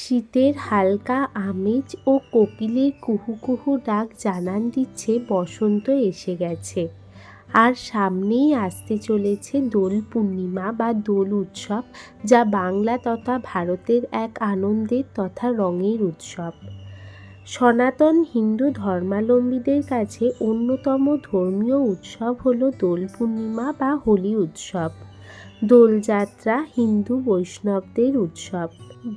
শীতের হালকা আমেজ ও কোকিলের কুহু কুহু ডাক জানান দিচ্ছে বসন্ত এসে গেছে। আর সামনেই আসতে চলেছে দোল পূর্ণিমা বা দোল উৎসব, যা বাংলা তথা ভারতের এক আনন্দের তথা রঙের উৎসব। সনাতন হিন্দু ধর্মাবলম্বীদের কাছে অন্যতম ধর্মীয় উৎসব হল দোল পূর্ণিমা বা হোলি উৎসব। দোলযাত্রা হিন্দু বৈষ্ণবদের উৎসব।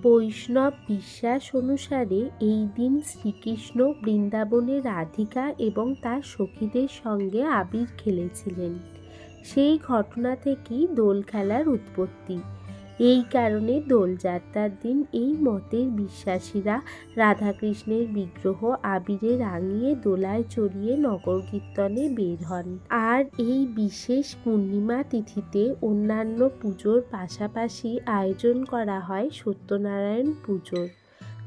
বৈষ্ণব বিশ্বাস অনুসারে এই দিন শ্রীকৃষ্ণ বৃন্দাবনে রাধিকা এবং তার সখীদের সঙ্গে আবির খেলেছিলেন। সেই ঘটনা থেকেই দোল খেলার উৎপত্তি। এই কারণে দোলযাত্রার দিন এই মতের বিশ্বাসীরা রাধাকৃষ্ণের বিগ্রহ আবিরে রাঙিয়ে দোলায় চড়িয়ে নগর কীর্তনে বের হন। আর এই বিশেষ পূর্ণিমা তিথিতে অন্যান্য পুজোর পাশাপাশি আয়োজন করা হয় সত্যনারায়ণ পুজোর।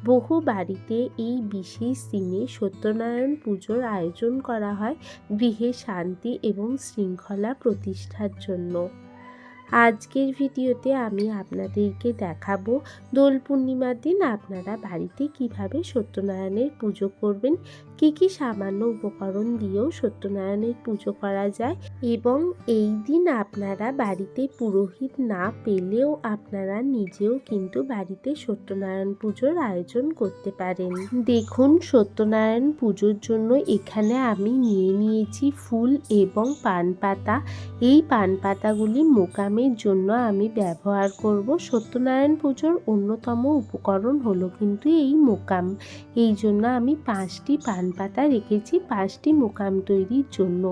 বহু বাড়িতে এই বিশেষ দিনে সত্যনারায়ণ পুজোর আয়োজন করা হয় গৃহে শান্তি এবং শৃঙ্খলা প্রতিষ্ঠার জন্য। আজকের ভিডিওতে আমি আপনাদেরকে দেখাবো দোল পূর্ণিমার দিন আপনারা বাড়িতে কিভাবে সত্যনারায়ণের পুজো করবেন, কি সামান্য উপকরণ দিয়েও সত্যনারায়ণের পুজো করা যায়, এবং এই দিন আপনারা বাড়িতে পুরোহিত না পেলেও আপনারা নিজেও কিন্তু বাড়িতে সত্যনারায়ণ পুজোর আয়োজন করতে পারেন। দেখুন, সত্যনারায়ণ পুজোর জন্য এখানে আমি নিয়েছি ফুল এবং পান পাতা। এই পান পাতাগুলি মোকামের জন্য আমি ব্যবহার করব। সত্যনারায়ণ পুজোর অন্যতম উপকরণ হলো কিন্তু এই মোকাম। এই জন্য আমি 5টি পান পাতা রেখেছি 5টি মোকাম তৈরির জন্য।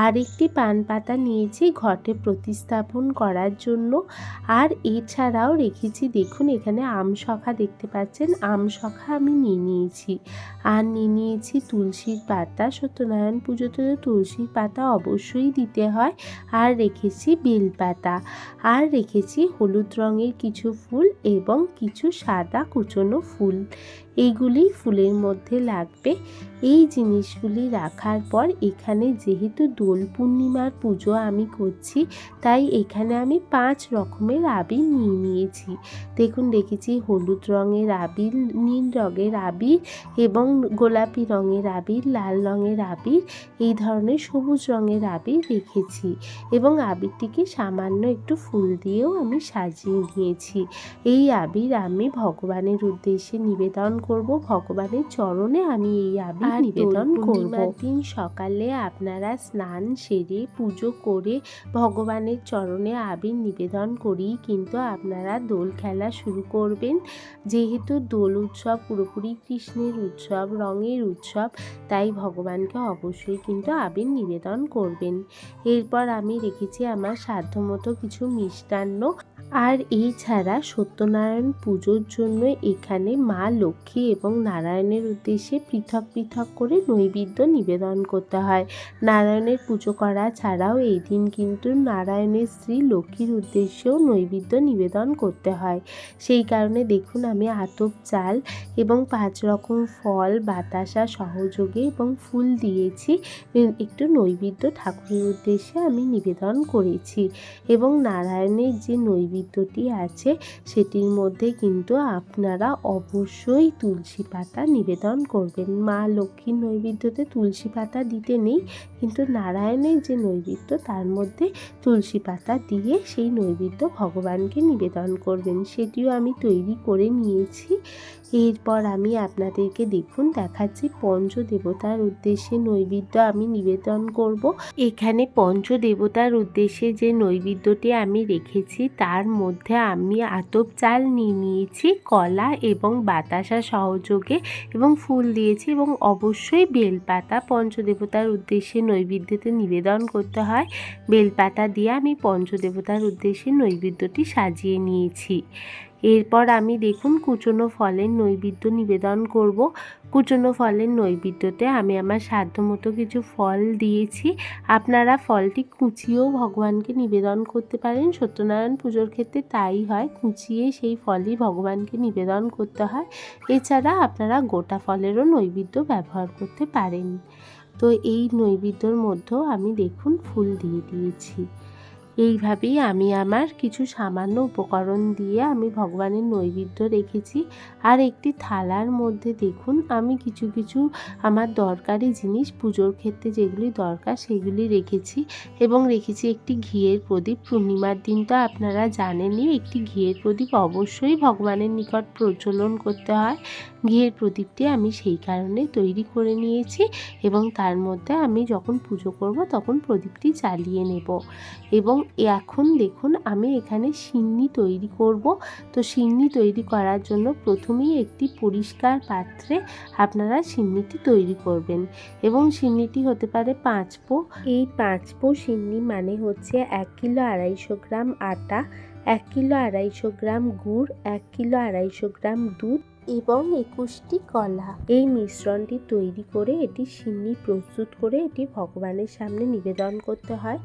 আর একটি পান পাতা নিয়েছি ঘটে প্রতিস্থাপন করার জন্য। আর এছাড়াও রেখেছি, দেখুন এখানে আমশখা দেখতে পাচ্ছেন, আমশখা আমি নিয়েছি। আর নিয়েছি তুলসীর পাতা। সত্যনারায়ণ পুজোতে তো তুলসীর পাতা অবশ্যই দিতে হয়। আর রেখেছি বেলপাতা। আর রেখেছি হলুদ রঙের কিছু ফুল এবং কিছু সাদা কুচনো ফুল। এইগুলি ফুলের মধ্যে লাগবে। এই জিনিসগুলি রাখার পর এখানে যেহেতু দোল পূর্ণিমার পুজো আমি করছি, তাই এখানে আমি 5 রকমের আবির নিয়েছি। দেখুন, রেখেছি হলুদ রঙের আবির, নীল রঙের আবির এবং গোলাপি রঙের আবির, লাল রঙের আবির, এই ধরনের সবুজ রঙের আবির রেখেছি। এবং আবিরটিকে সামান্য একটু ফুল দিয়েও আমি সাজিয়ে নিয়েছি। এই আবির আমি ভগবানের উদ্দেশ্যে নিবেদন করব। ভগবানের চরণে আমি এই আবির নিবেদন করব। দিন সকালে আপনারা স্নান সেরে পুজো করে ভগবানের চরণে আবির নিবেদন করেই কিন্তু আপনারা দোল খেলা শুরু করবেন। যেহেতু দোল উৎসব পুরোপুরি কৃষ্ণের উৎসব, রঙের উৎসব, তাই ভগবানকে অবশ্যই কিন্তু আবির নিবেদন করবেন। এরপর আমি রেখেছি আমার সাধ্যমতো কিছু মিষ্টান্ন। আর এছাড়া সত্যনারায়ণ পুজোর জন্য এখানে মা লক্ষ্মী এবং নারায়ণের উদ্দেশ্যে পৃথক পৃথক করে নৈবেদ্য নিবেদন করতে হয়। নারায়ণের পুজো করা ছাড়াও এই দিন কিন্তু নারায়ণের স্ত্রী লক্ষ্মীর উদ্দেশ্যেও নৈবেদ্য নিবেদন করতে হয়। সেই কারণে দেখুন, আমি আতপ চাল এবং 5 রকম ফল, বাতাসা সহযোগে এবং ফুল দিয়েছি। একটু নৈবেদ্য ঠাকুরের উদ্দেশ্যে আমি নিবেদন করেছি। এবং নারায়ণের যে নৈবেদ্যটি আছে সেটির মধ্যে কিন্তু আপনারা অবশ্যই তুলসী পাতা নিবেদন করবেন। মা লক্ষ্মীর নৈবেদ্যতে তুলসী পাতা দিতে নেই, কিন্তু নারায়ণের যে নৈবেদ্য তার মধ্যে তুলসী পাতা দিয়ে সেই নৈবেদ্য ভগবানকে নিবেদন করবেন। সেটিও আমি তৈরি করে নিয়েছি। এরপর আমি আপনাদেরকে দেখুন দেখাচ্ছি পঞ্চদেবতার উদ্দেশ্যে নৈবেদ্য আমি নিবেদন করব। এখানে পঞ্চদেবতার উদ্দেশ্যে যে নৈবেদ্যটি আমি রেখেছি তার মধ্যে আমি আতপ চাল নিয়েছি, কলা এবং বাতাসা সহযোগে এবং ফুল দিয়েছি এবং অবশ্যই বেলপাতা। পঞ্চদেবতার উদ্দেশ্যে নৈবেদ্যতে নিবেদন করতে হয়। বেলপাতা দিয়ে আমি পঞ্চদেবতার উদ্দেশ্যে নৈবেদ্যটি সাজিয়ে নিয়েছি। এরপর আমি দেখুন কুচনো ফলের নৈবেদ্য নিবেদন করব। কুচনো ফলের নৈবেদ্যতে আমি আমার সাধ্যমতো কিছু ফল দিয়েছি। আপনারা ফলটি কুচিয়েও ভগবানকে নিবেদন করতে পারেন। সত্যনারায়ণ পুজোর ক্ষেত্রে তাই হয়, কুচিয়ে সেই ফলই ভগবানকে নিবেদন করতে হয়। এছাড়া আপনারা গোটা ফলেরও নৈবেদ্য ব্যবহার করতে পারেন। তো এই নৈবেদ্যর মধ্যেও আমি দেখুন ফুল দিয়ে দিয়েছি। এইভাবেই আমি আমার কিছু সামান্য উপকরণ দিয়ে আমি ভগবানের নৈবেদ্য রেখেছি। আর একটি থালার মধ্যে দেখুন আমি কিছু কিছু আমার দরকারি জিনিস, পুজোর ক্ষেত্রে যেগুলি দরকার সেগুলি রেখেছি। এবং রেখেছি একটি ঘিয়ের প্রদীপ। পূর্ণিমার দিন তো আপনারা জানেনই, একটি ঘিয়ের প্রদীপ অবশ্যই ভগবানের নিকট প্রজ্বলন করতে হয়। ঘিয়ের প্রদীপটি আমি সেই কারণে তৈরি করে নিয়েছি এবং তার মধ্যে আমি যখন পুজো করব তখন প্রদীপটি জ্বালিয়ে নেব। এবং এখন দেখুন আমি এখানে সিন্নি তৈরি করব। তো সিন্নি তৈরি করার জন্য প্রথমেই একটি পরিষ্কার পাত্রে আপনারা সিন্নিটি তৈরি করবেন। এবং সিন্নিটি হতে পারে 5 পো। এই 5 পো সিন্নি মানে হচ্ছে 1 কিলো 250 গ্রাম আটা, 1 কিলো 250 গ্রাম গুড়, 1 কিলো 250 গ্রাম দুধ এবং 21টি কলা। এই মিশ্রণটি তৈরি করে এটি সিন্নি প্রস্তুত করে এটি ভগবানের সামনে নিবেদন করতে হয়।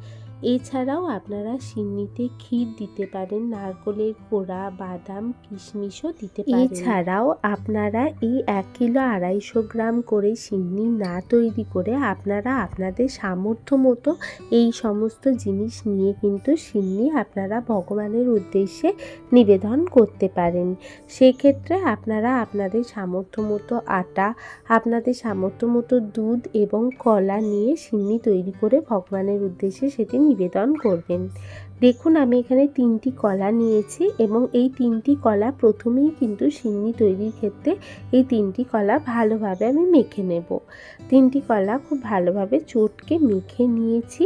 এছাড়াও আপনারা সিন্নিতে ক্ষীর দিতে পারেন, নারকেলের কোড়া, বাদাম, কিশমিশও দিতে পারেন। এছাড়াও আপনারা এই 1 কিলো 250 গ্রাম করে সিন্নি না তৈরি করে আপনারা আপনাদের সামর্থ্য মতো এই সমস্ত জিনিস নিয়ে কিন্তু সিন্নি আপনারা ভগবানের উদ্দেশ্যে নিবেদন করতে পারেন। সেক্ষেত্রে আপনারা আপনাদের সামর্থ্য মতো আটা, আপনাদের সামর্থ্য মতো দুধ এবং কলা নিয়ে সিন্নি তৈরি করে ভগবানের উদ্দেশ্যে সেটি নিবেদন করবেন। দেখুন আমি এখানে 3টি কলা নিয়েছি এবং এই 3টি কলা প্রথমেই কিন্তু সিন্নি তৈরির ক্ষেত্রে এই 3টি কলা ভালোভাবে আমি মেখে নেব। 3টি কলা খুব ভালোভাবে চটকে মেখে নিয়েছি।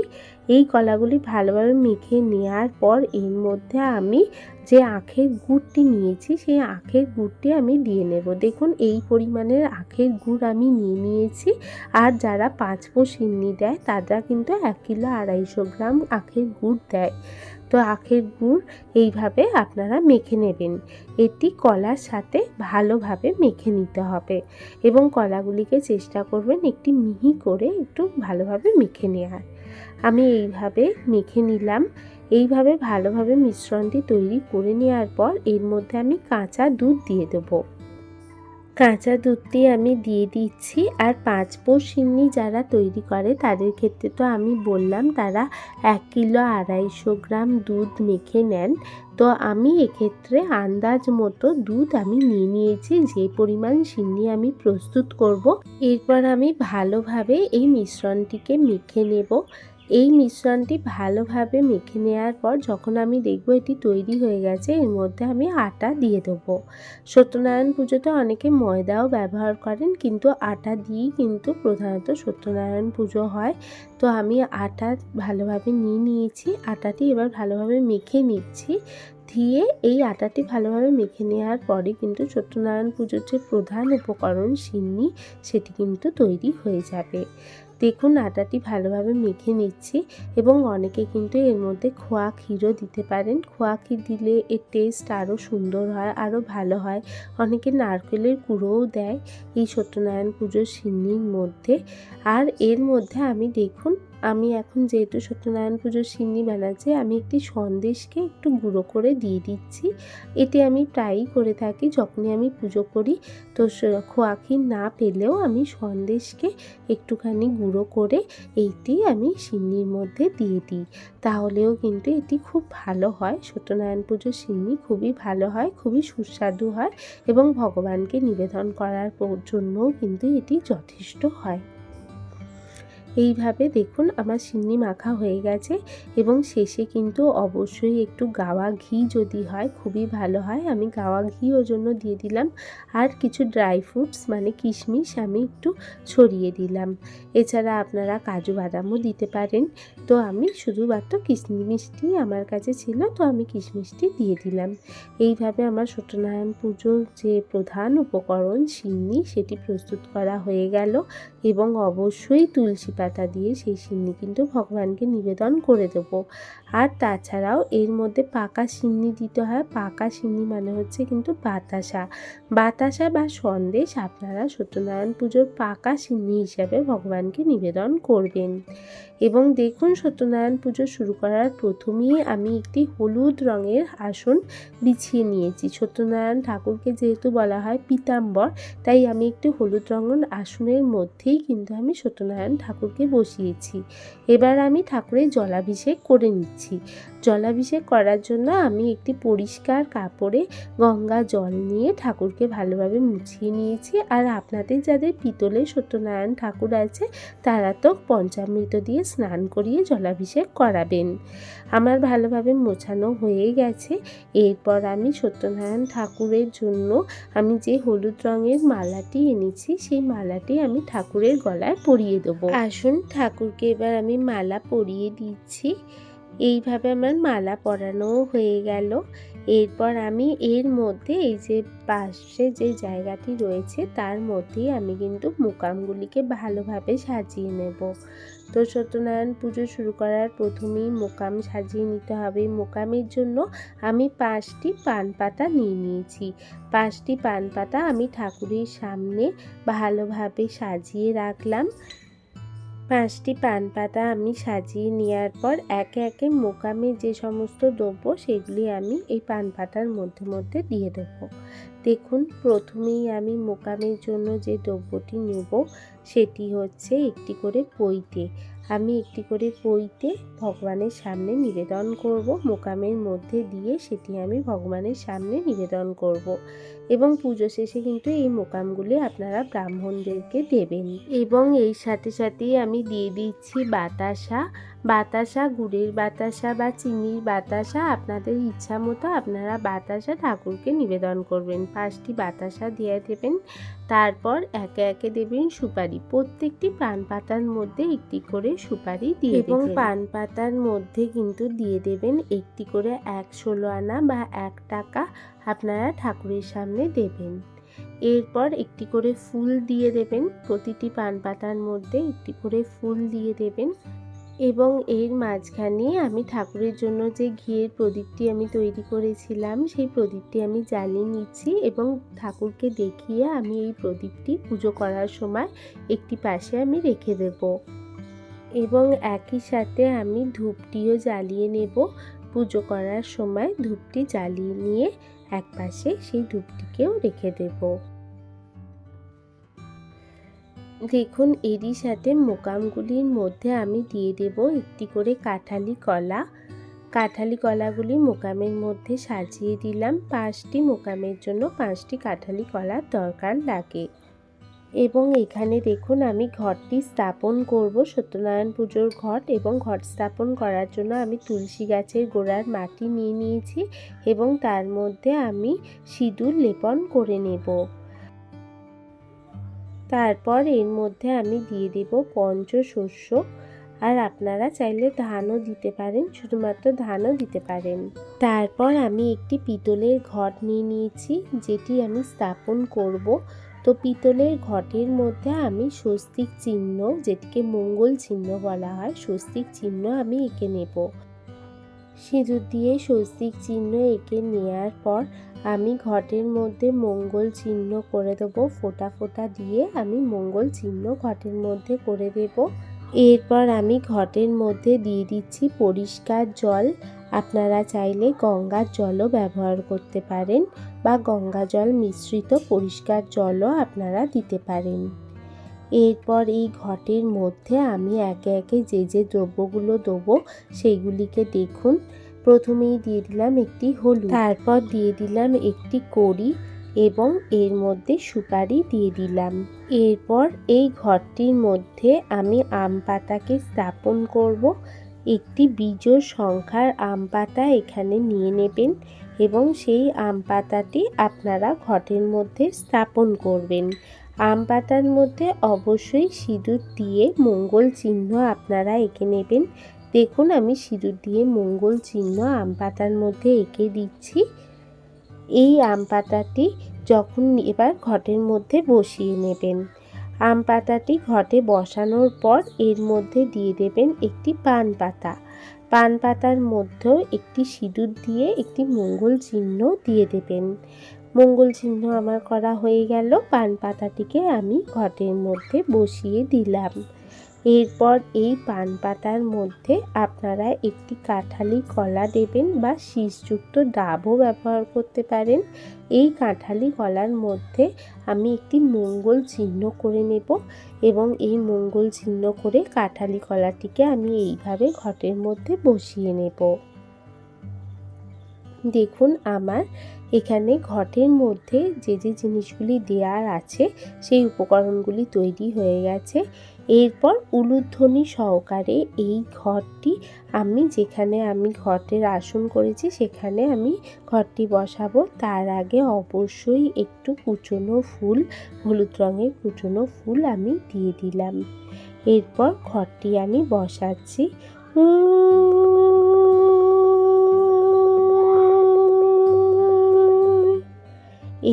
এই কলাগুলি ভালোভাবে মেখে নেওয়ার পর এর মধ্যে আমি যে আখের গুড়টি নিয়েছি সেই আখের গুড়টি আমি দিয়ে নেব। দেখুন এই পরিমাণের আখের গুড় আমি নিয়ে নিয়েছি। আর যারা 5 পো সিন্নি দেয় তারা কিন্তু 1 কিলো 250 গ্রাম আখের গুড় দেয়। তো আখের গুড় এইভাবে আপনারা মেখে নেবেন। এটি কলার সাথে ভালোভাবে মেখে নিতে হবে এবং কলাগুলিকে চেষ্টা করবেন একটি মিহি করে একটু ভালোভাবে মেখে নেওয়ার। আমি এইভাবে মেখে নিলাম। এইভাবে ভালোভাবে মিশ্রণটি তৈরি করে নেওয়ার পর এর মধ্যে আমি কাঁচা দুধ দিয়ে দেবো। কাঁচা দুধটি আমি দিয়ে দিচ্ছি। আর 5 পো সিন্নি যারা তৈরি করে তাদের ক্ষেত্রে তো আমি বললাম তারা 1 কিলো 250 গ্রাম দুধ মেখে নেন। তো আমি এক্ষেত্রে আন্দাজ মতো দুধ আমি নিয়ে নিয়েছি যে পরিমাণ সিন্নি আমি প্রস্তুত করব। এরপর আমি ভালোভাবে এই মিশ্রণটিকে মেখে নেব। এই মিশ্রণটি ভালোভাবে মেখে নেওয়ার পর যখন আমি দেখব এটি তৈরি হয়ে গেছে এর মধ্যে আমি আটা দিয়ে দেবো। সত্যনারায়ণ পুজোতে অনেকে ময়দাও ব্যবহার করেন কিন্তু আটা দিয়েই কিন্তু প্রধানত সত্যনারায়ণ পুজো হয়। তো আমি আটা ভালোভাবে নিয়ে নিয়েছি। আটাটি এবার ভালোভাবে মেখে নিচ্ছি। দিয়ে এই আটাটি ভালোভাবে মেখে নেওয়ার পরে কিন্তু সত্যনারায়ণ পুজোর যে প্রধান উপকরণ সিন্নি সেটি কিন্তু তৈরি হয়ে যাবে। দেখুন আটাটি ভালোভাবে মেখে নিচ্ছি এবং অনেকে কিন্তু এর মধ্যে খোয়া ক্ষীরও দিতে পারেন। খোয়া ক্ষীর দিলে এর টেস্ট আরও সুন্দর হয়, আরও ভালো হয়। অনেকে নারকেলের কুড়োও দেয় এই সত্যনারায়ণ পুজোর সিন্নির মধ্যে। আর এর মধ্যে আমি দেখুন আমি এখন যেহেতু সত্যনারায়ণ পুজোর সিন্নি বানাচ্ছি আমি একটি সন্দেশকে একটু গুঁড়ো করে দিয়ে দিচ্ছি। এটি আমি প্রায়ই করে থাকি যখনই আমি পুজো করি। তো খোয়া ক্ষীর না পেলেও আমি সন্দেশকে একটুখানি গুঁড়ো করে এইটি আমি সিন্নির মধ্যে দিয়ে দিই। তাহলেও কিন্তু এটি খুব ভালো হয়। সত্যনারায়ণ পুজোর সিন্নি খুবই ভালো হয়, খুবই সুস্বাদু হয় এবং ভগবানকে নিবেদন করার জন্যও কিন্তু এটি যথেষ্ট হয়। এইভাবে দেখুন আমার সিন্নি মাখা হয়ে গেছে এবং শেষে কিন্তু অবশ্যই একটু গাওয়া ঘি যদি হয় খুবই ভালো হয়। আমি গাওয়া ঘি ওর জন্য দিয়ে দিলাম। আর কিছু ড্রাই ফ্রুটস মানে কিশমিশ আমি একটু ছড়িয়ে দিলাম। এছাড়া আপনারা কাজু বাদামও দিতে পারেন। তো আমি শুধুমাত্র কিশমিশটি আমার কাছে ছিল তো আমি কিশমিশটি দিয়ে দিলাম। এইভাবে আমার সত্যনারায়ণ পুজোর যে প্রধান উপকরণ সিন্নি সেটি প্রস্তুত করা হয়ে গেল এবং অবশ্যই তুলসী পাতা দিয়ে সেই সিন্নি কিন্তু ভগবানকে নিবেদন করে দেব। আর তাছাড়াও এর মধ্যে পাকা সিন্নি দিতে হয়। পাকা সিন্নি মানে হচ্ছে কিন্তু বাতাসা। বাতাসা বা সন্দেশ আপনারা সত্যনারায়ণ পুজোর পাকা সিন্নি হিসাবে ভগবানকে নিবেদন করবেন। এবং দেখুন সত্যনারায়ণ পুজো শুরু করার প্রথমেই আমি একটি হলুদ রঙের আসন বিছিয়ে নিয়েছি। সত্যনারায়ণ ঠাকুরকে যেহেতু বলা হয় পীতাম্বর, তাই আমি একটি হলুদ রঙের আসনের মধ্যেই কিন্তু আমি সত্যনারায়ণ ঠাকুরকে ঠাকুরকে বসিয়েছি। এবার আমি ঠাকুরের জলাভিষেক করে নিচ্ছি। জলাভিষেক করার জন্য আমি একটি পরিষ্কার কাপড়ে গঙ্গা জল নিয়ে ঠাকুরকে ভালোভাবে মুছিয়ে নিয়েছি। আর আপনাদের যাদের পিতলের সত্যনারায়ণ ঠাকুর আছে তারা তো পঞ্চামৃত দিয়ে স্নান করিয়ে জলাভিষেক করাবেন। আমার ভালোভাবে মোছানো হয়ে গেছে। এরপর আমি সত্যনারায়ণ ঠাকুরের জন্য আমি যে হলুদ রঙের মালাটি এনেছি সেই মালাটি আমি ঠাকুরের গলায় পরিয়ে দেবো। আসুন ঠাকুরকে এবার আমি মালা পরিয়ে দিচ্ছি। এইভাবে আমার মালা পরানো হয়ে গেল। এরপর আমি এর মধ্যে এই যে পাশে যে জায়গাটি রয়েছে তার মধ্যেই আমি কিন্তু মোকামগুলিকে ভালোভাবে সাজিয়ে নেব। তো সত্যনারায়ণ পুজো শুরু করার প্রথমেই মোকাম সাজিয়ে নিতে হবে। মোকামের জন্য আমি 5টি পান পাতা নিয়ে নিয়েছি। 5টি পান পাতা আমি ঠাকুরের সামনে ভালোভাবে সাজিয়ে রাখলাম। 5টি পান পাতা আমি সাজিয়ে নেওয়ার পর একে একে মোকামে যে সমস্ত দ্রব্য সেগুলি আমি এই পান পাতার মধ্যে মধ্যে দিয়ে দেব। দেখুন, প্রথমেই আমি মোকামের জন্য যে দ্রব্যটি নেব সেটি হচ্ছে একটি করে পৈতে। আমি একটি করে পৈতে ভগবানের সামনে নিবেদন করব। মোকামের মধ্যে দিয়ে সেটি আমি ভগবানের সামনে নিবেদন করব এবং পুজো শেষে কিন্তু এই মোকামগুলি আপনারা ব্রাহ্মণদেরকে দেবেন। এবং এই সাথে সাথেই আমি দিয়ে দিচ্ছি বাতাসা। বাতাসা, গুড়ের বাতাসা বা চিনির বাতাসা, আপনাদের ইচ্ছা মতো আপনারা বাতাসা ঠাকুরকে নিবেদন করবেন। 5টি বাতাসা দিয়ে দেবেন। তারপর একে একে দেবেন সুপারি। প্রত্যেকটি পান পাতার মধ্যে একটি করে সুপারি দিয়ে এবং পান পাতার মধ্যে কিন্তু দিয়ে দেবেন একটি করে 116 আনা বা 1 টাকা আপনারা ঠাকুরের সামনে দেবেন। এরপর একটি করে ফুল দিয়ে দেবেন। প্রতিটি পান পাতার মধ্যে একটি করে ফুল দিয়ে দেবেন এবং এর মাঝখানে আমি ঠাকুরের জন্য যে ঘিয়ের প্রদীপটি আমি তৈরি করেছিলাম সেই প্রদীপটি আমি জ্বালিয়ে নিচ্ছি এবং ঠাকুরকে দেখিয়ে আমি এই প্রদীপটি পুজো করার সময় একটি পাশে আমি রেখে দেব এবং একই সাথে আমি ধূপটিও জ্বালিয়ে নেব। পুজো করার সময় ধূপটি জ্বালিয়ে নিয়ে এক পাশে সেই ধূপটিকেও রেখে দেব। দেখুন, এরই সাথে মোকামগুলির মধ্যে আমি দিয়ে দেব একটি করে কাঁঠালি কলা। কাঁঠালি কলাগুলি মোকামের মধ্যে সাজিয়ে দিলাম। 5টি মোকামের জন্য 5টি কাঁঠালি কলার দরকার লাগে। এবং এখানে দেখুন আমি ঘটটি স্থাপন করব, সত্যনারায়ণ পুজোর ঘট, এবং ঘট স্থাপন করার জন্য আমি তুলসী গাছের গোড়ার মাটি নিয়ে নিয়েছি এবং তার মধ্যে আমি সিঁদুর লেপন করে নেব। তারপর এর মধ্যে আমি দিয়ে দেব পঞ্চশস্য, আর আপনারা চাইলে ধানও দিতে পারেন, শুধুমাত্র ধানও দিতে পারেন। তারপর আমি একটি পিতলের ঘট নিয়ে নিয়েছি যেটি আমি স্থাপন করব। তো পিতলের ঘটের মধ্যে আমি স্বস্তিক চিহ্ন, যেটিকে মঙ্গল চিহ্ন বলা হয়, স্বস্তিক চিহ্ন আমি এঁকে নেব। সিঁদুর দিয়ে স্বস্তিক চিহ্ন এঁকে নেওয়ার পর আমি ঘটের মধ্যে মঙ্গল চিহ্ন করে দেবো। ফোঁটা ফোঁটা দিয়ে আমি মঙ্গল চিহ্ন ঘটের মধ্যে করে দেব। এরপর আমি ঘটের মধ্যে দিয়ে দিচ্ছি পরিষ্কার জল। আপনারা চাইলে গঙ্গার জলও ব্যবহার করতে পারেন বা গঙ্গা জল মিশ্রিত পরিষ্কার জলও আপনারা দিতে পারেন। এরপর এই ঘটের মধ্যে আমি একে একে যে যে দ্রব্যগুলো দেবো সেইগুলিকে দেখুন। প্রথমেই দিয়ে দিলাম একটি হলুদ, তারপর দিয়ে দিলাম একটি কড়ি এবং এর মধ্যে সুপারি দিয়ে দিলাম। এরপর এই ঘরটির মধ্যে আমি আম পাতাকে স্থাপন করব। একটি বিজোড় সংখ্যার আম পাতা এখানে নিয়ে নেবেন এবং সেই আম পাতাটি আপনারা ঘটের মধ্যে স্থাপন করবেন। আম পাতার মধ্যে অবশ্যই সিঁদুর দিয়ে মঙ্গল চিহ্ন আপনারা এঁকে নেবেন। দেখুন, আমি সিঁদুর দিয়ে মঙ্গল চিহ্ন আম পাতার মধ্যে এঁকে দিচ্ছি। এই আম পাতাটি যখন এবার ঘটের মধ্যে বসিয়ে নেবেন। আম পাতাটি ঘটে বসানোর পর এর মধ্যে দিয়ে দেবেন একটি পান পাতা। পান পাতার মধ্যেও একটি সিঁদুর দিয়ে একটি মঙ্গল চিহ্ন দিয়ে দেবেন। মঙ্গল চিহ্ন আমার করা হয়ে গেল। পান পাতাটিকে আমি ঘটের মধ্যে বসিয়ে দিলাম। এরপর এই পান পাতার মধ্যে আপনারা একটি কাঁঠালি কলা দেবেন বা শীষযুক্ত ডাবও ব্যবহার করতে পারেন। এই কাঁঠালি কলার মধ্যে আমি একটি মঙ্গল চিহ্ন করে নেব এবং এই মঙ্গল চিহ্ন করে কাঁঠালি কলাটিকে আমি এইভাবে ঘটের মধ্যে বসিয়ে নেব। দেখুন আমার এখানে ঘটের মধ্যে যে যে জিনিসগুলি দেওয়ার আছে সেই উপকরণগুলি তৈরি হয়ে গেছে। এরপর উলুধ্বনি সহকারে এই ঘরটি আমি যেখানে আমি ঘটের আসন করেছি সেখানে আমি ঘরটি বসাবো। তার আগে অবশ্যই একটু কুচনো ফুল, হলুদ রঙের কুচনো ফুল আমি দিয়ে দিলাম। এরপর ঘরটি আমি বসাচ্ছি।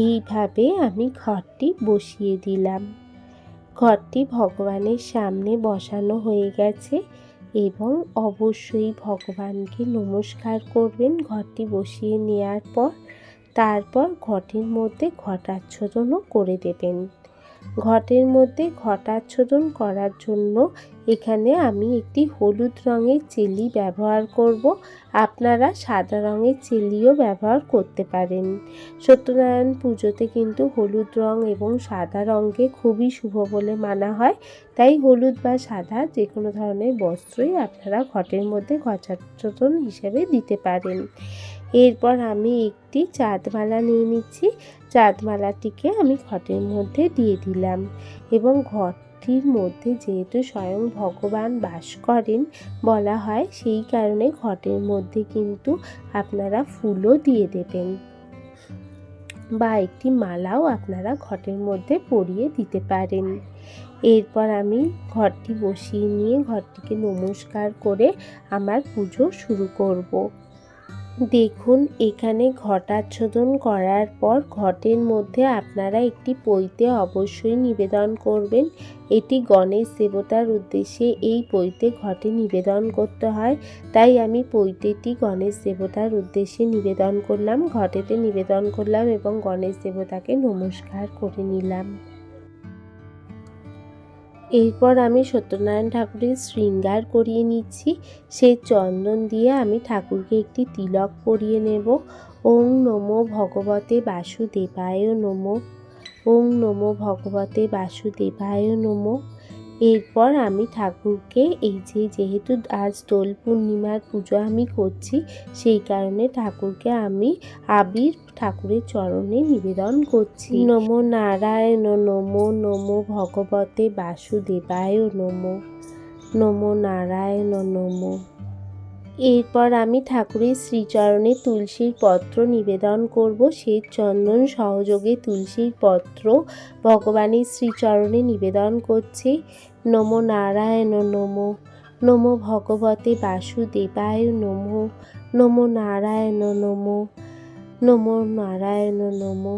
এইভাবে আমি ঘরটি বসিয়ে দিলাম। ঘরটি ভগবানের সামনে বসানো হয়ে গেছে এবং অবশ্যই ভগবানকে নমস্কার করবেন ঘরটি বসিয়ে নেওয়ার পর। তারপর ঘটের মধ্যে ঘটাচ্ছদনও করে দেবেন। ঘটের মধ্যে ঘটাচ্ছদন করার জন্য এখানে আমি একটি হলুদ রঙের চেলি ব্যবহার করব। আপনারা সাদা রঙের চেলিও ব্যবহার করতে পারেন। সত্যনারায়ণ পুজোতে কিন্তু হলুদ রং এবং সাদা রঙকে খুবই শুভ বলে মানা হয়। তাই হলুদ বা সাদা যে কোনো ধরনের বস্ত্রই আপনারা ঘটের মধ্যে ঘটাচ্ছদন হিসেবে দিতে পারেন। এরপর আমি একটি চাঁদমালা নিয়ে নিচ্ছি। চাঁদমালাটিকে আমি ঘটের মধ্যে দিয়ে দিলাম এবং ঘরটির মধ্যে যেহেতু স্বয়ং ভগবান বাস করেন বলা হয়, সেই কারণে ঘটের মধ্যে কিন্তু আপনারা ফুলও দিয়ে দেবেন বা একটি মালাও আপনারা ঘটের মধ্যে পরিয়ে দিতে পারেন। এরপর আমি ঘরটি বসিয়ে নিয়ে ঘরটিকে নমস্কার করে আমার পুজো শুরু করব। দেখুন এখানে ঘটাচ্ছদন করার পর ঘটের মধ্যে আপনারা একটি পৈতে অবশ্যই নিবেদন করবেন। এটি গণেশ দেবতার উদ্দেশ্যে এই পৈতে ঘটে নিবেদন করতে হয়। তাই আমি পৈতেটি গণেশ দেবতার উদ্দেশ্যে নিবেদন করলাম, ঘটেতে নিবেদন করলাম এবং গণেশ দেবতাকে নমস্কার করে নিলাম। এরপর আমি সত্যনারায়ণ ঠাকুরের শৃঙ্গার করিয়ে নিচ্ছি। সেই চন্দন দিয়ে আমি ঠাকুরকে একটি তিলক পরিয়ে নেব। ওং নমো ভগবতে বাসুদেবায় নমো, ওং নমো ভগবতে বাসুদেবায় নমো। এরপর আমি ঠাকুরকে যেহেতু আজ দোল পূর্ণিমার পুজো আমি করছি, সেই কারণে ঠাকুরকে আমি আবির ঠাকুরের চরণে নিবেদন করছি। নমো নারায়ণ নমো, নমো ভগবতে বাসুদেবায় নমো, নমো নারায়ণ নমো। এরপর আমি ঠাকুরের শ্রীচরণে তুলসীর পত্র নিবেদন করব। সেই চন্দন সহযোগে তুলসীর পত্র ভগবানের শ্রীচরণে নিবেদন করছি। নমো নারায়ণ নমো, নমো ভগবতে বাসুদেবায় নমো, নমো নারায়ণ নমো, নমো নারায়ণ নমো।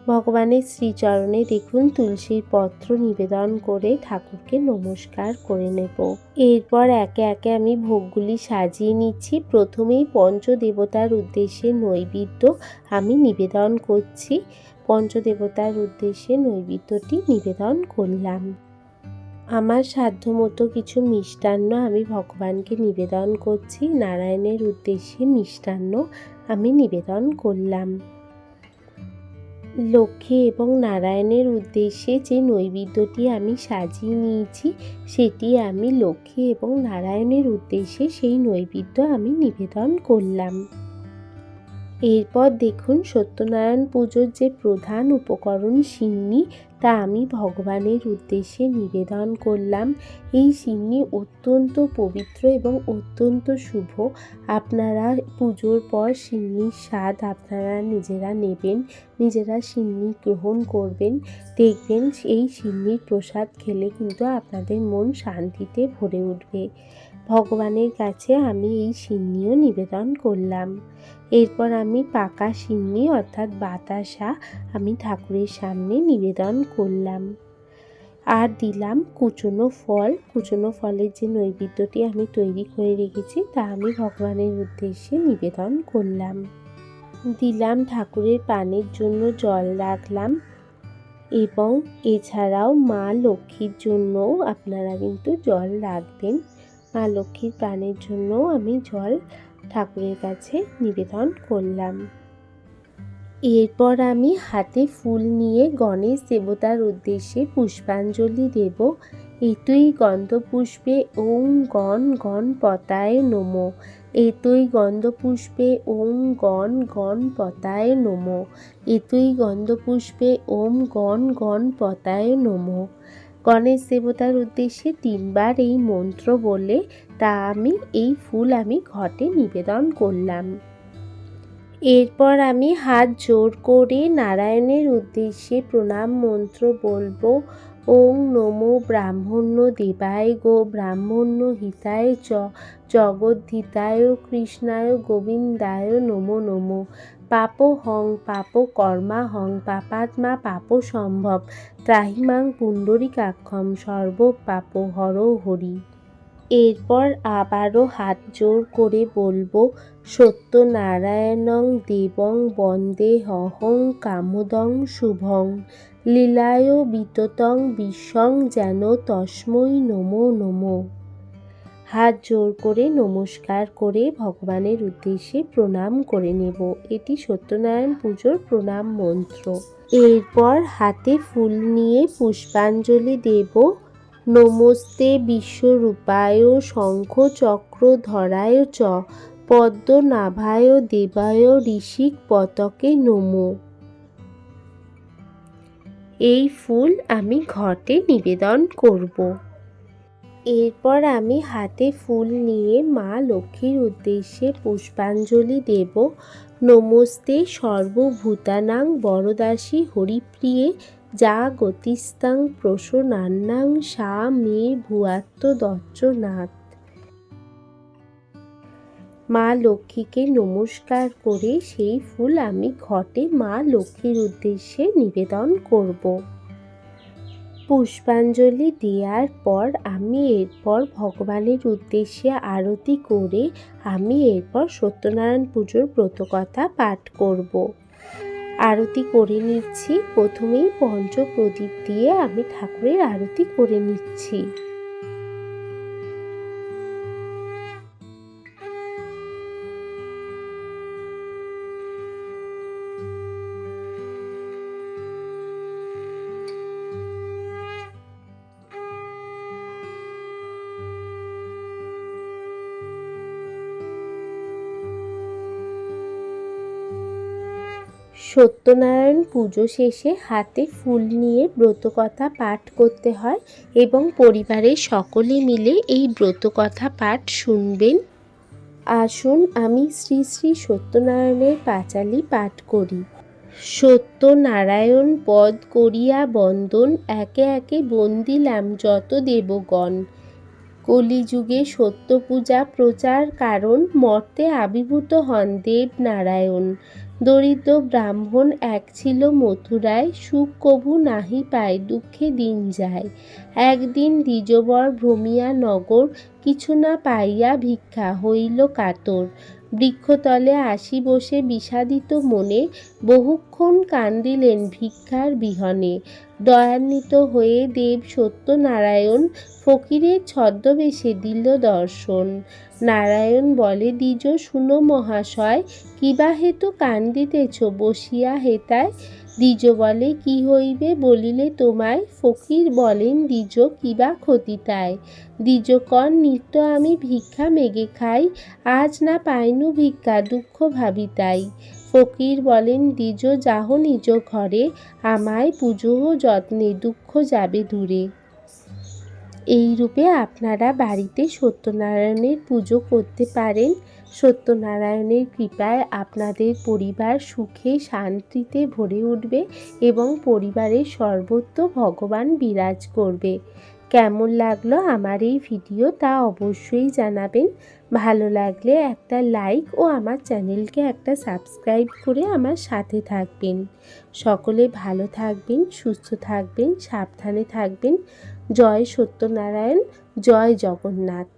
ভগবানের শ্রীচরণে দেখুন তুলসীর পত্র নিবেদন করে ঠাকুরকে নমস্কার করে নেব। এরপর একে একে আমি ভোগগুলি সাজিয়ে নিচ্ছি। প্রথমেই পঞ্চদেবতার উদ্দেশ্যে নৈবেদ্য আমি নিবেদন করছি। পঞ্চদেবতার উদ্দেশ্যে নৈবেদ্যটি নিবেদন করলাম। আমার সাধ্যমতো কিছু মিষ্টান্ন আমি ভগবানকে নিবেদন করছি। নারায়ণের উদ্দেশ্যে মিষ্টান্ন আমি নিবেদন করলাম। লক্ষ্মী এবং নারায়ণের উদ্দেশ্যে যে নৈবেদ্যটি আমি সাজিয়ে নিয়েছি সেটি আমি লক্ষ্মী এবং নারায়ণের উদ্দেশ্যে সেই নৈবেদ্য আমি নিবেদন করলাম। এরপর দেখুন সত্যনারায়ণ পুজোর যে প্রধান উপকরণ সিন্নি, তা আমি ভগবানের উদ্দেশ্যে নিবেদন করলাম। এই সিন্নি অত্যন্ত পবিত্র এবং অত্যন্ত শুভ। আপনারা পুজোর পর সিন্নির স্বাদ আপনারা নিজেরা নেবেন, নিজেরা সিন্নি গ্রহণ করবেন। দেখবেন এই সিন্নির প্রসাদ খেলে কিন্তু আপনাদের মন শান্তিতে ভরে উঠবে। ভগবানের কাছে আমি এই সিন্নিও নিবেদন করলাম। এরপর আমি পাকা সিন্নি অর্থাৎ বাতাসা আমি ঠাকুরের সামনে নিবেদন করলাম। আর দিলাম কুচনো ফল। কুচনো ফলের যে নৈবেদ্যটি আমি তৈরি করে রেখেছি তা আমি ভগবানের উদ্দেশ্যে নিবেদন করলাম। দিলাম ঠাকুরের পানের জন্য জল রাখলাম। এবং এছাড়াও মা লক্ষ্মীর জন্যও আপনারা কিন্তু জল রাখবেন। মা লক্ষ্মীর প্রাণের জন্যও আমি জল ঠাকুরের কাছে নিবেদন করলাম। এরপর আমি হাতে ফুল নিয়ে গণেশ দেবতার উদ্দেশ্যে পুষ্পাঞ্জলি দেব। এতই গন্ধপুষ্পে ওং গণ গণপতায় নমঃ। এতই গন্ধপুষ্পে ওং গণ গণপতায় নমঃ। এতই গন্ধপুষ্পে ওম গণ গণপতায় নমঃ। গণেশ দেবতার উদ্দেশ্যে 3 বার এই মন্ত্র বলে এই ফুল আমি ঘটে নিবেদন করলাম। এরপর আমি হাত জোড় করে নারায়ণের উদ্দেশ্যে প্রণাম মন্ত্র বলবো। ওং নমো ব্রাহ্মণ্য দেবায় গো ব্রাহ্মণ্য হিতায় চ জগদ্ধিতায় কৃষ্ণায় গোবিন্দায় নমো নমো। পাপহং পাপ কর্মাহং পাপাত্মা পাপ সম্ভব ত্রাহিমাং পুণ্ডরীকাক্ষম সর্ব পাপ হর হরি। এরপর আবারও হাত জোড় করে বলবো, সত্যনারায়ণং দেবং বন্দে হহং কামদং শুভং লীলায় বিততং বিশ্বং যেন তস্মৈ নমো নমো। হাত জোড় করে নমস্কার করে ভগবানের উদ্দেশ্যে প্রণাম করে নেব। এটি সত্যনারায়ণ পুজোর প্রণাম মন্ত্র। এরপর হাতে ফুল নিয়ে পুষ্পাঞ্জলি দেব। নমস্তে বিশ্বরূপায় শঙ্খ চক্র ধরায় চ পদ্মনাভায় দেবায় ঋষিক পতকে নমো। এই ফুল আমি ঘটে নিবেদন করব। এরপর আমি হাতে ফুল নিয়ে মা লক্ষ্মীর উদ্দেশ্যে পুষ্পাঞ্জলি দেব। নমস্তে সর্বভূতানাং বরদাসী হরিপ্রিয়ে যা গতিস্তাং প্রসন্নান্নাং সা মে ভূয়াত্ম দচ্চনাথ। মা লক্ষ্মীকে নমস্কার করে সেই ফুল আমি ঘটে মা লক্ষ্মীর উদ্দেশ্যে নিবেদন করব। পুষ্পাঞ্জলি দেওয়ার পর আমি এরপর ভগবানের উদ্দেশ্যে আরতি করে আমি এরপর সত্যনারায়ণ পুজোর ব্রতকথা পাঠ করব। আরতি করে নিচ্ছি। প্রথমেই পঞ্চপ্রদীপ দিয়ে আমি ঠাকুরের আরতি করে নিচ্ছি। সত্যনারায়ণ পুজো শেষে হাতে ফুল নিয়ে ব্রতকথা পাঠ করতে হয় এবং পরিবারের সকলে মিলে এই ব্রতকথা পাঠ শুনবেন। আসুন আমি শ্রী শ্রী সত্যনারায়ণের পাঁচালি পাঠ করি। সত্যনারায়ণ পদ করিয়া বন্দন একে একে বন্দিলাম যত দেবগণ। কলিযুগে সত্য পূজা প্রচার কারণ মর্তে আবির্ভূত হন দেবনারায়ণ। দরিদ্র ব্রাহ্মণ এক ছিল মথুরায়, সুখ কভু নাহি পায় দুঃখে দিন যায়। একদিন দ্বিজবর ভ্রমিয়া নগর, কিছু না পাইয়া ভিক্ষা হইল কাতর। বৃক্ষতলে আসি বসে বিষাদিত মনে, বহুক্ষণ কান্দিলেন ভিক্ষার বিহনে। দয়ান্বিত হয়ে দেব সত্যনারায়ণ ফকিরের ছদ্মবেশে দিল দর্শন। নারায়ণ বলে, দ্বিজ শুনো মহাশয়, কিবা হেতু কান্দিতেছ বসিয়া হেতায়। দ্বিজ বলে, কি হইবে বলিলে তোমায়। ফকির বলেন, দ্বিজ কিবা ক্ষতি তাই। দ্বিজ কন, নিত্য আমি ভিক্ষা মেগে খাই, আজ না পাইনু ভিক্ষা দুঃখ ভাবি তাই। ফকির বলেন, দ্বিজ যাহ নিজ ঘরে, আমায় পুজোহ যত্নে দুঃখ যাবে দূরে। এই রূপে আপনারা বাড়িতে সত্যনারায়ণের পুজো করতে পারেন। সত্যনারায়ণের কৃপায় আপনাদের পরিবার সুখে শান্তিতে ভরে উঠবে এবং পরিবারের সর্বত্র ভগবান বিরাজ করবে। কেমন লাগলো আমার এই ভিডিও তা অবশ্যই জানাবেন। ভালো লাগলে একটা লাইক ও আমার চ্যানেলকে একটা সাবস্ক্রাইব করে আমার সাথে থাকবেন। সকলে ভালো থাকবেন, সুস্থ থাকবেন, সাবধানে থাকবেন। জয় সত্যনারায়ণ, জয় জগন্নাথ।